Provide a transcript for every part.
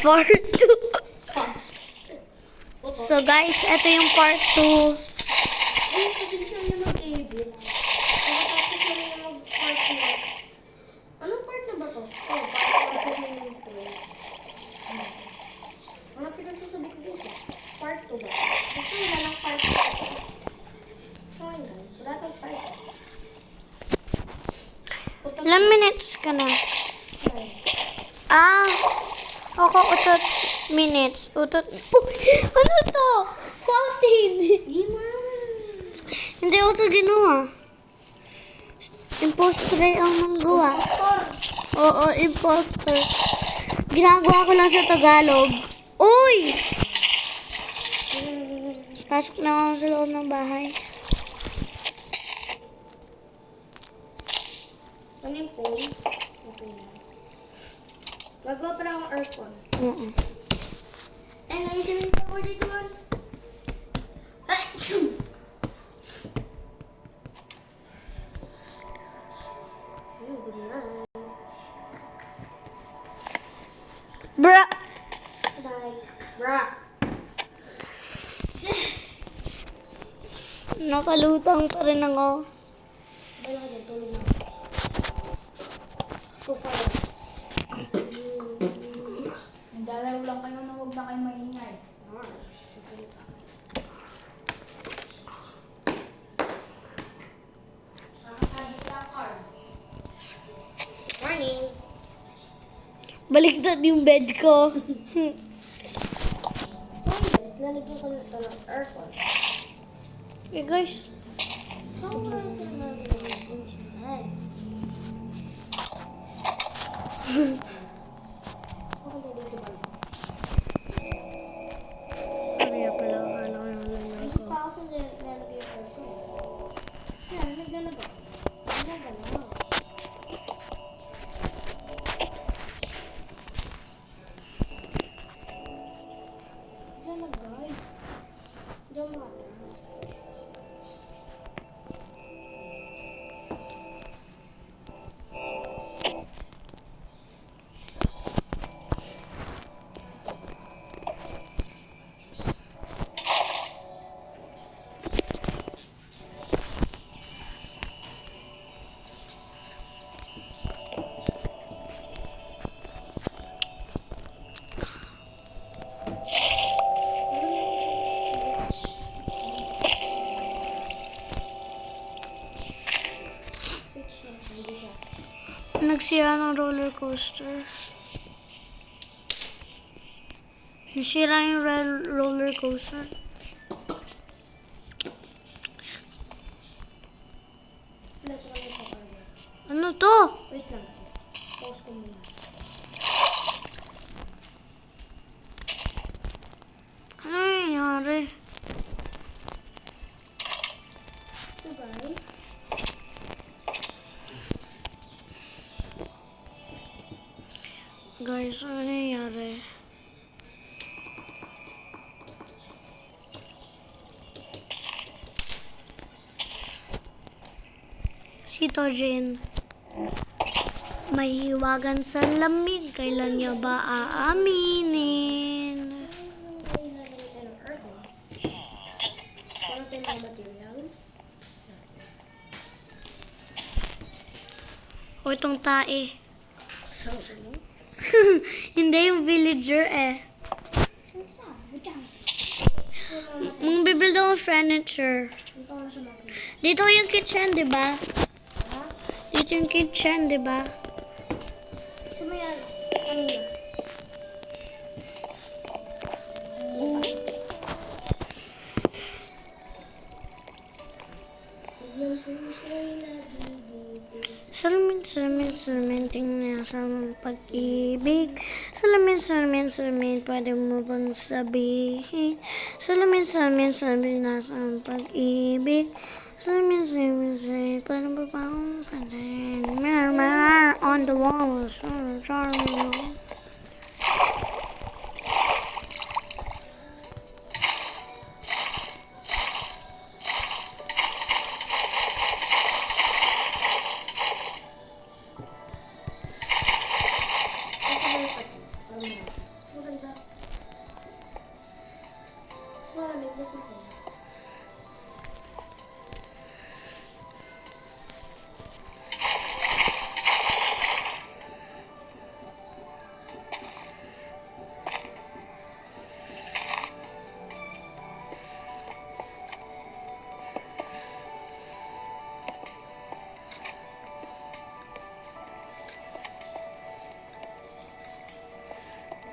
Part 2. So guys, ito yung part 2. Ay, kabilis na niya mag-edit. Nakatapos na niya mag-part na. Anong part na ba to? Oh, part 1 sa swimming pool. Ano pinagsasabi ko guys eh? Part 2 ba? Ito wala lang part 2. Sorry guys, wala tayong part 2. Ilang minutes ka na? Ako utot minutes. Utot. Ano to? Fountain. Hindi ako ito ginawa. Imposter ang nang gawa. Oo, imposter. Ginagawa ko lang sa Tagalog. Uy! Pasok na ako sa loob ng bahay. Ano yung phone? Okay na. Gagawa pa lang akong aircon. Oo. Eh, nandiyan yung power dito man. Achoo! Good night. Bra! Bye. Bra. Nakalutang pa rin ako. Bye na dyan, tulog na. Tuka lang. Naglalaro lang kayo na huwag na kayo maingay. Nakasabit lang, Carl. Morning. Baliktad yung bed ko. So guys, lalagyan ko na ito ng aircon. Okay guys. So, wala ko na lalagyan ko. Ay. Ako na dito ba? Kaya pala akala ko nalala Hindi ko. pa ako sa lalagyan yung aircon. Yan, naglalaga. Naglalaga. Wala guys. Diyan mo atas. Switch na. Hindi siya. Nagsira ng roller coaster. Nasira yung roller coaster. Wala ko lang sa kanya. Ano to? Wait lang guys. Pause ko muna. Ano nangyari? So guys. Guys, ano nangyari? Si Tojin. May hiwagan sa lamig. Kailan niya ba aaminin? Ay, nalagay tayo ng aircon. Kaya tayo ng materials. O itong tae. So, ano? Hindi yung villager eh. Mong bibuild ako ng furniture. Ito na siya natin. Dito yung kitchen, di ba? Ha? Dito yung kitchen, di ba? Gusto mo yan? Ano na? Bigyan ko siya nagigibig. Salamin, tingnan sa pag-ibig. Salamin, pwede mo bang sabihin? Salamin, nasa pag-ibig. Salamin, pwede mo bang sabihin? Mer, on the wall, charming. maganda. Mas malamig, mas masaya.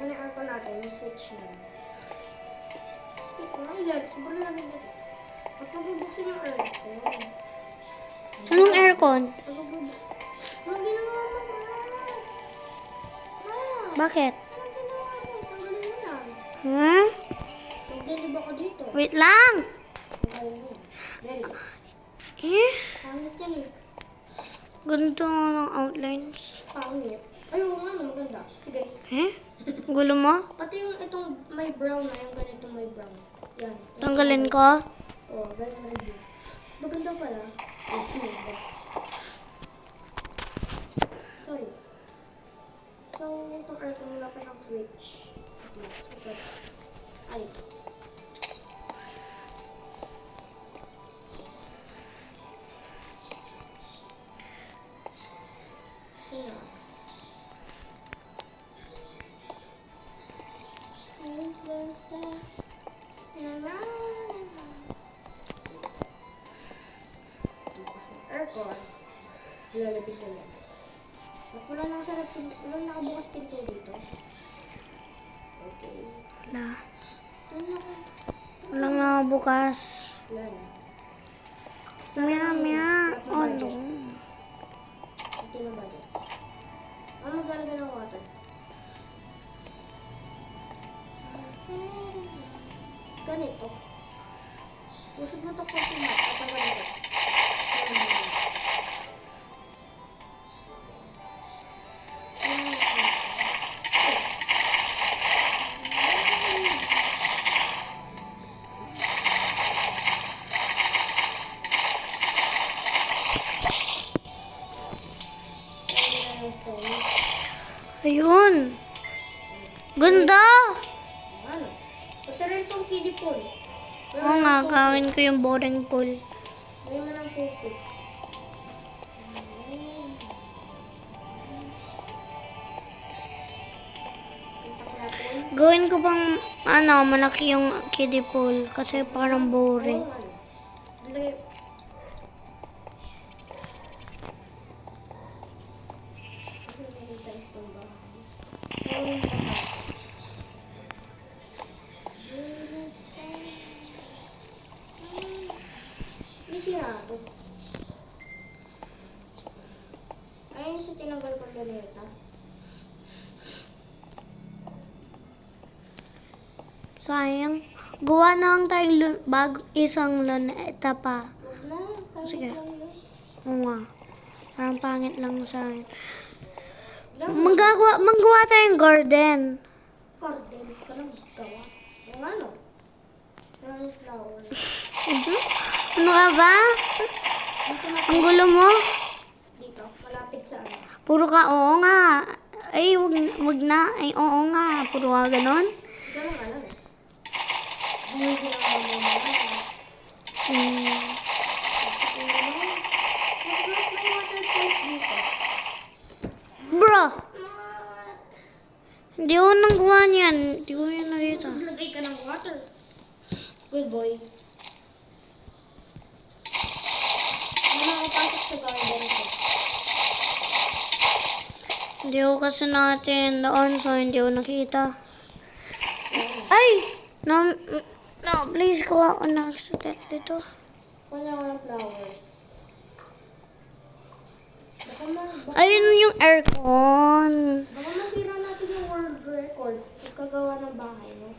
Kung aircon natin, yung switch na. Skip na, ilan. Sobrang lamig nito. Kapag bubuksin yung aircon. Anong aircon? Kapag bubuksin. Anong ginawa mo, ma? Ma! Bakit? Anong ginawa mo? Tanggalin mo yan. Hmm? Magdilib ako dito. Wait lang! Tanggalin mo. Very. Eh? Pangit yan eh. Ganito nga ng outlines. Pangit. Ay, oo nga, no, maganda. Sige. Eh? Gulo mo? Pati yung itong may brown na, yung ganito may brown. Yan. Tanggalin ko? Oo, ganyan na rin. Maganda pala. Sorry. So, itong aircon wala pa siyang switch. Super. Ay. Sino? Aircon. Lalapit na yan. At wala nakabukas pinto dito. Okay. Wala. Wala na. Walang nakabukas. Wala na. Maya. Oh, no. Ito na ba dyan? Ano maglalagay ng water? Ganito. Usog mo ito konti na. Patagal ka. Ayun. Ganda! Ano? Ito rin itong kiddie pool. Oo nga, gawin ko yung boring pool. Gawin mo ng toothpick. Gawin ko bang, malaki yung kiddie pool. Kasi parang boring. Lagay. Sirado. Ayun sa tinanggal ko luneta. Sayang. Gawa na lang tayong isang luneta pa. Huwag na. Pangit Sige. lang yun. Oo nga. Parang pangit lang sa akin. Lang. Manggawa tayong garden. Garden ka lang gawa. Ang ano? Maraming flowers. Ano ka ba? Dito na. Ang gulo mo? Dito. Malapit sa ano. Puro ka, oo nga. Ay, wag na. Ay, oo nga. Puro ka ganon. Ganun ka lang eh. Hindi na ako mamamayan. Hmm. May water place dito. Bro, What? hindi ko nang gawa niyan. Hindi ko yan nakita. Maglagay ka ng water. Good boy. Hindi na ako pasok sa garden ko. Hindi ko kasi natin doon, so hindi ko nakita. Ay! No, please gawa ako na accident dito. Wala ko ng flowers. Ayun yung aircon. Baka masira natin yung world record. Pagkagawa ng bahay, no?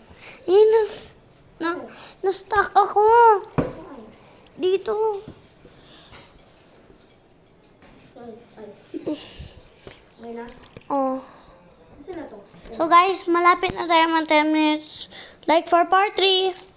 Eh, na-stuck ako. Saan? Dito. Ay. Okay na? Oh. Saan na to? So guys, malapit na tayo mag 10 minutes. Like for part 3.